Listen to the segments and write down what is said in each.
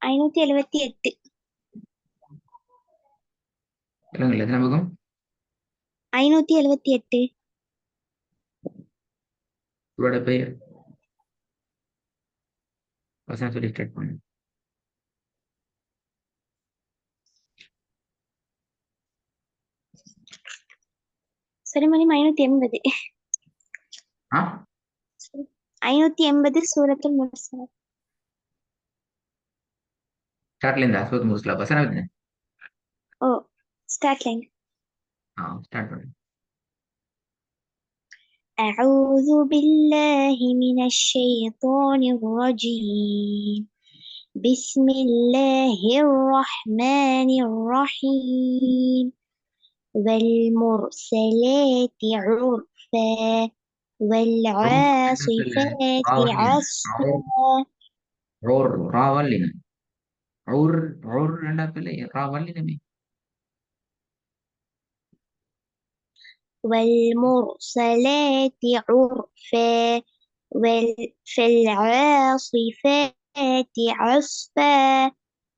578. இல்லைங்களா எத்தனை பக்கம்? 578. இவரோட பெயர் வசனம் சொல்லி ஸ்டார்ட் பண்ணு. சரி மணி 580. ஆ 580 சூரத்துல் முர்சலாத். ஸ்டார்ட்ல இருந்தா சூரத் முர்சலா வசனம் எத்தனை? ஓ ஸ்டார்ட் லைன். ஸ்டார்ட் பண்ணு. أعوذ بالله من الشيطان الرجيم. بسم الله الرحمن الرحيم. والمرسلات عرفا والعاصفات عصفا. ராவல்லினம் ஔர் ஔர் ரெண்டா பிள்ளை ராவல்லினமே. والمرسلات عرفا فالعاصفات عصفا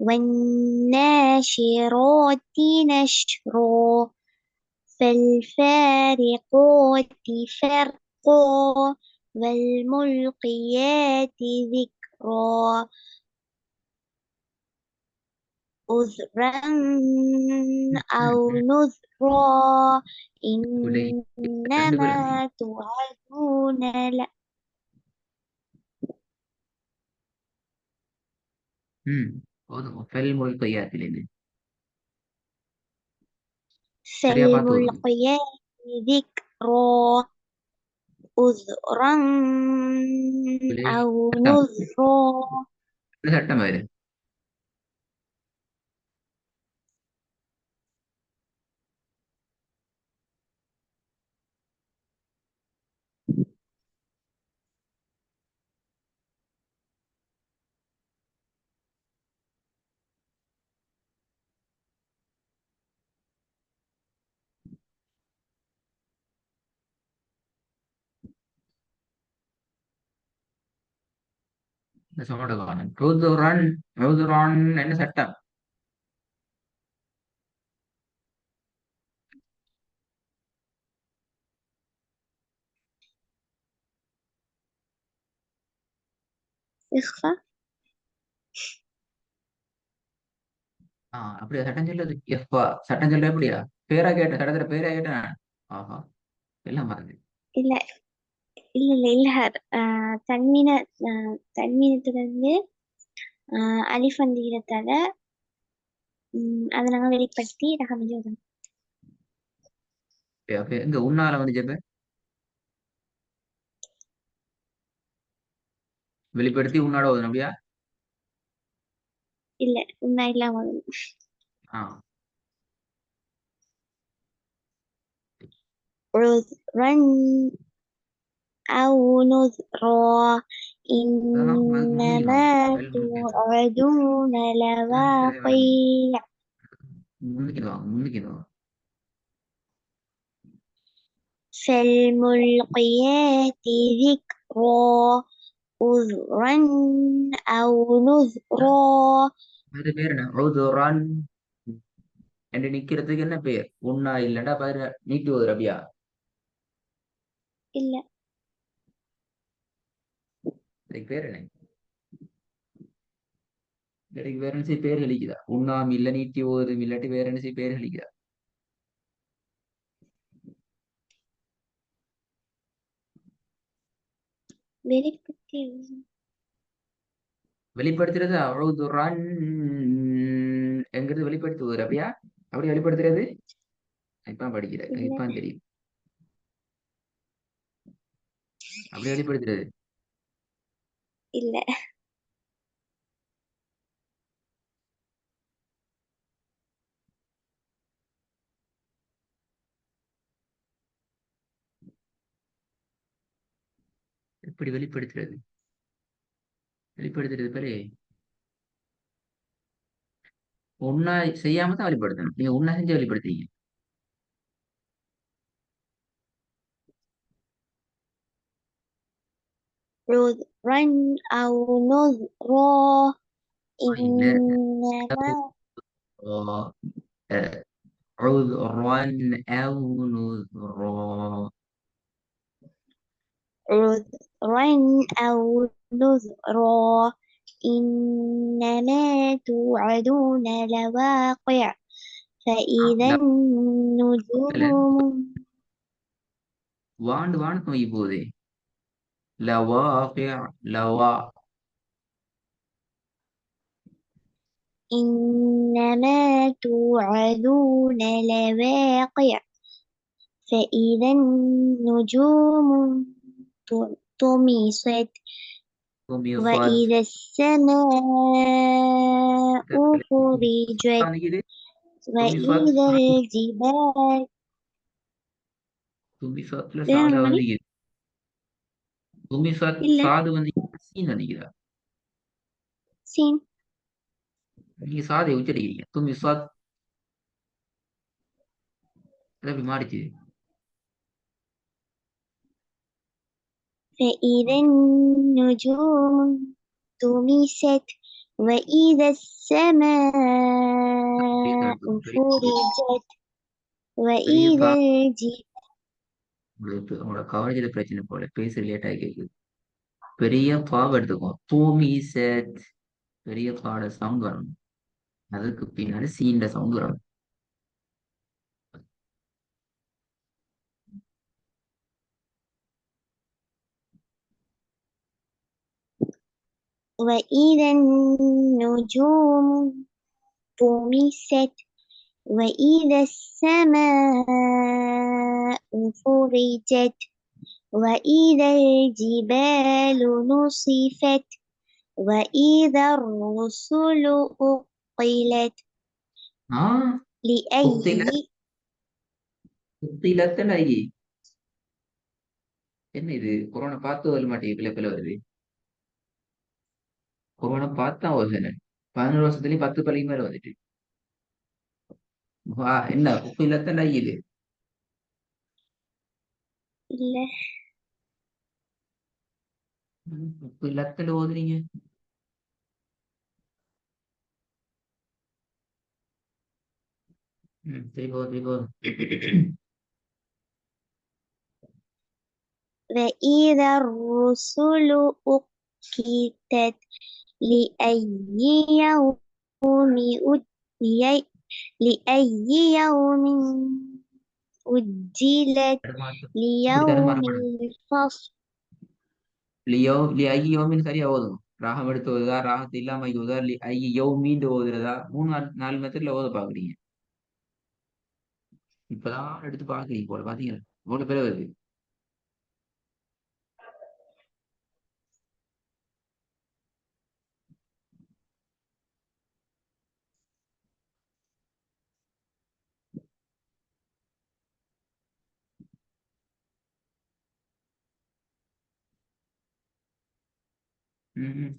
والناشرات نشرا فالفارقات فرقا والملقيات ذكرا عذرا أو نذرا ரெண்டு إنما பேருமே. توعدون போதும். ஃபெல் முல்கையாத்திலிருந்து சரியா பார்த்து ஓதுங்க. فالملقيات ذكرا عذرا أو சட்டம் نذرا. சட்டம் வேறு. இந்த சொன்னோட காணும் ருதுரன் ருதுரான் என்ன சட்டம்? إخفى. அப்படியா சட்டம் சொல்லுது? எப்பா சட்டம் சொல்ல எப்படியா? பேரா கேட்டேன், சட்டத்துல பேரா கேட்டேன் நான். ஆஹா எல்லாம் மறந்து. இல்ல இல்ல இல்ல இல்ல தன்மீன தன்மீனத்துல இருந்து அலிஃப் வந்திக்கிறதால அதை நாங்க வெளிப்படுத்தி ரகம் எழுதணும். எங்க உன்னால வந்து ஜெப வெளிப்படுத்தி உன்னாட ஓதணும் அப்படியா? இல்ல உண்ணா இல்லாம வரும். ஆ عذرا أو نذرا அதான் அதுக்கு إنما முன்னுக்கணும். ஃபெல் முன்னுக்கு توعدون لواقع முன்னுக்கணும். فالملقيات ذكرا عذرا أو نذرا. அது பேர் என்ன? ருதுரான் என்று நிக்கிறதுக்கு என்ன பேர்? உன்னா இல்லடா பாரு நீட்டு ஓதுற அப்படியா? இல்ல அதுக்கு பேர் என்ன? இல்லாட்டி வேற என்ன செய்ய பேர் கழிக்குதா? உண்ணாம் இல்ல நீட்டி ஓதும் இல்லாட்டி வேற என்ன செய்ய பேர் கழிக்குதா? வெளிப்படுத்தி வெளிப்படுத்துறது அழுதுறான் எங்கிறது வெளிப்படுத்துவது அப்படியா? அப்படி வெளிப்படுத்துறது இப்ப படிக்கிற இல்ல இப்ப தெரியும். அப்படி வெளிப்படுத்துறது இல்ல எப்படி வெளிப்படுத்துறது? வெளிப்படுத்துறது பேரு ஒன்னா செய்யாம தான் வெளிப்படுத்தணும். நீங்க ஒன்னா செஞ்சு வெளிப்படுத்தீங்க. عذرا أو نذرا இல்ல إنما عذرا أو نذرا. عذرا أو نذرا إنما توعدون لواقع فإذا لا النجوم வாண்டு வாண்டு நோய் போதே. لواقع لوا. إنما توعدون لواقع فإذا النجوم طمست طمست. وإذا السماء فرجت நிக்குது. طمست وإذا الجبال طمستல வேணும் சாதா மணி வந்து طمست இல்ல சாது வந்து சீன் நினைக்கிறா. சீன் நீங்க சாதை உச்சரிக்கிறீங்க. طمست அது அப்படி மாறிச்சு. فإذا النجوم طمست وإذا السماء فرجت பெரிய وإذا الجبال உங்களுக்கு உங்களோட கவரேஜ்ல பிரச்சனை போல பேச லேட் ஆகி கேக்குது. பெரிய பாவம் எடுத்துக்கோ. தூமி செட். பெரிய பாட சவுண்ட் வரணும். அதுக்கு பின்னாடி சீண்ட சவுண்ட் வரணும். وإذا النجوم طمست وإذا السماء فرجت وإذا الجبال نصفت وإذا الرسل أقلت ஆஹ் புத்தில لأي புத்திலத்தன என்ன இது கொரோனா பார்த்து வர மாட்டேங்குது. பிள்ளை பிள்ளை வருது. கொரோனா பார்த்தா வருது. 11 வருஷத்துலயும் 10 பள்ளிக்கு மேல வந்துட்டு. வா என்ன புத்திலத்தன இது. இல்ல புத்திலத்தல ஓதுறீங்க. சரி போதும் சரி போதும். وإذا الرسل أقتت لأي يوم أجلت لأي يوم أجلت இப்படி ليوم தடுமாறப்படாது. الفصل லியோ லி ஐயோமின்னு சரியா ஓதும். ராகம் எடுத்து ஓதுதா, ராகத்து இல்லாம ஓதுதா, ஐயோ மீண்டு ஓதுறதா, 3 4 மெத்தட்ல ஓத பாக்குறீங்க. இப்பதான் எடுத்து பாக்குறீங்க போல பாத்தீங்களா. இவ்வளவு பேர் வருது.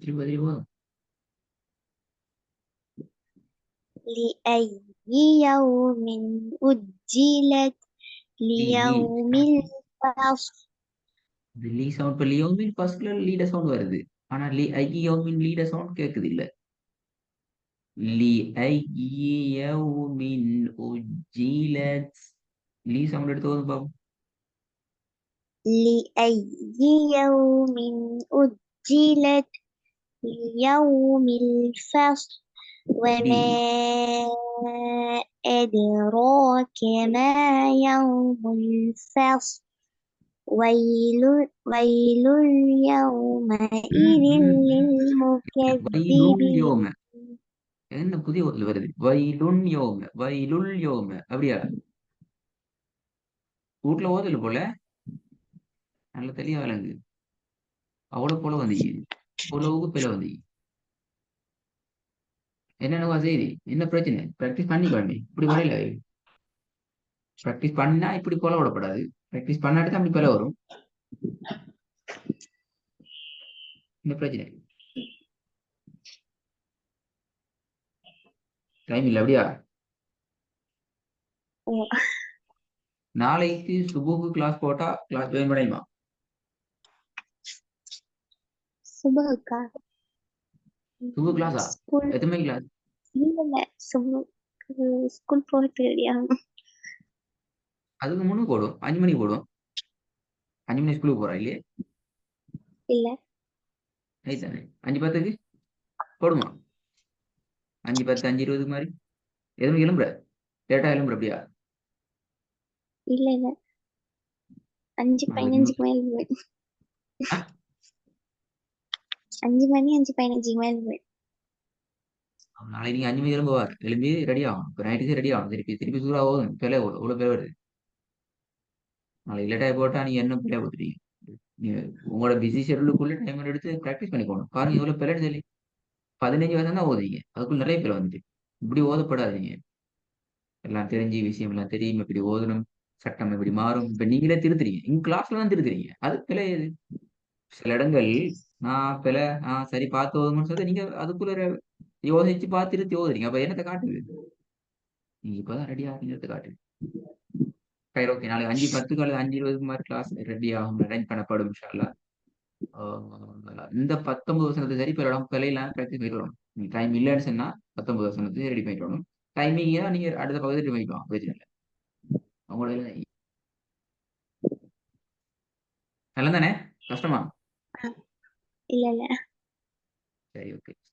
திரும்ப திரும்ப لأي يوم أجلت லீ லீ ليوم الفصل லீ சவுண்ட். இப்ப லியோமின் ஃபர்ஸ்ட்ல லீட சவுண்ட் வருது. ஆனா ஐயோமின் லீட சவுண்ட் கேக்குது இல்ல. லி ஐயோமின் உஜ்ஜிலத். லீ சவுண்ட் எடுத்து ஓதும் பாப்போம். لأي يوم أجلت ليوم الفصل டி وما أدراك ما يوم الفصل ويل يومئذ வயலுன் للمكذبين யோம. என்ன புதிய ஒத்துல வருது. வயலுன் யோம வயலுல் யோம அப்படியா. வீட்டுல ஓதல போல. நல்ல தெளிவா விளங்கு. அவ்வளவு போல வந்து அவ்வளவுக்கு பிள்ளை வந்து என்னென்னவா செய்தி. என்ன பிரச்சனை. பிராக்டிஸ் பண்ணி பாருங்க. இப்படி வரையில பிராக்டிஸ் பண்ணா இப்படி போல விடப்படாது. பிராக்டிஸ் பண்ணாட்டி தான் அப்படி பிள்ளை வரும். என்ன பிரச்சனை. டைம் இல்லை அப்படியா. நாளைக்கு சுபுக்கு கிளாஸ் போட்டா கிளாஸ் ஜாயின் பண்ணிடுமா. சுபகா சுபு கிளாஸா? ஸ்கூல் எத்தனை மணி கிளாஸ்? இல்ல ஸ்கூல் போறதுக்கு ரெடி ஆகணும். அதுக்கு முன்னு போடும், 5 மணிக்கு போடும். 5 மணி ஸ்கூலுக்கு போறா இல்லையே? இல்ல நைட் தானே. 5:10க்கு போடுமா? 5:10, 5:20 மாதிரி எதுவும் கிளம்புற? லேட்டா கிளம்புற அப்படியா? இல்ல 5:15 மேல போய். ஆ, 5 மணி 5:15 மேல போய். நாளைக்கு நீங்க 5 மணி கிளம்புவார், எழும்பி ரெடி ஆகும். இப்போ நைட்டுக்கு ரெடி ஆகும். திருப்பி திருப்பி சூறா போதும், பிள்ளை இவ்வளோ பேர் வருது. நாளைக்கு லேட்டாக போட்டா நீங்க என்ன பிள்ளைய கொடுத்துட்டீங்க? நீங்க உங்களோட பிஸி ஷெட்யூலுக்குள்ள டைம் எடுத்து ப்ராக்டிஸ் பண்ணிக்கணும். பாருங்க எவ்வளோ பிள்ளை சொல்லி 15 வருஷம் தான் ஓதுவீங்க, அதுக்குள்ள நிறைய பேர் வந்துட்டு இப்படி ஓதப்படாதீங்க. எல்லாம் தெரிஞ்சு விஷயம் எல்லாம் தெரியும், இப்படி ஓதணும், சட்டம் இப்படி மாறும். இப்ப நீங்களே திருத்துறீங்க, உங்க கிளாஸ்ல தான் திருத்துறீங்க, அது பிழை. எது சில இடங்கள் நான் பிழை, சரி பார்த்து ஓதுங்கன்னு சொல்லி நீங்க அதுக்குள்ள யோசிச்சு பார்த்து திருத்தி ஓதுறீங்க. அப்ப என்னத்தை காட்டுது? நீங்க இப்பதான் ரெடி ஆகிறீங்கிறத காட்டுது. சரி, ஓகே. நாளைக்கு 5:10 அல்லது 5:20 மாதிரி கிளாஸ் ரெடி ஆகும், அரேஞ்ச் பண்ணப்படும் இன்ஷா அல்லாஹ். இந்த 19 சரி போயிடும், பிழையெல்லாம் ப்ராக்டிஸ் பண்ணிட்டு வரும். டைம் இல்லைன்னு சொன்னா 19 ரெடி பண்ணிட்டு வரணும். டைமிங் நீங்க அடுத்த பகுதி ரெடி பண்ணிக்கலாம், பிரச்சனை இல்லை. உங்களோட நல்லா தானே? கஷ்டமா? இல்ல சரி, ஓகே.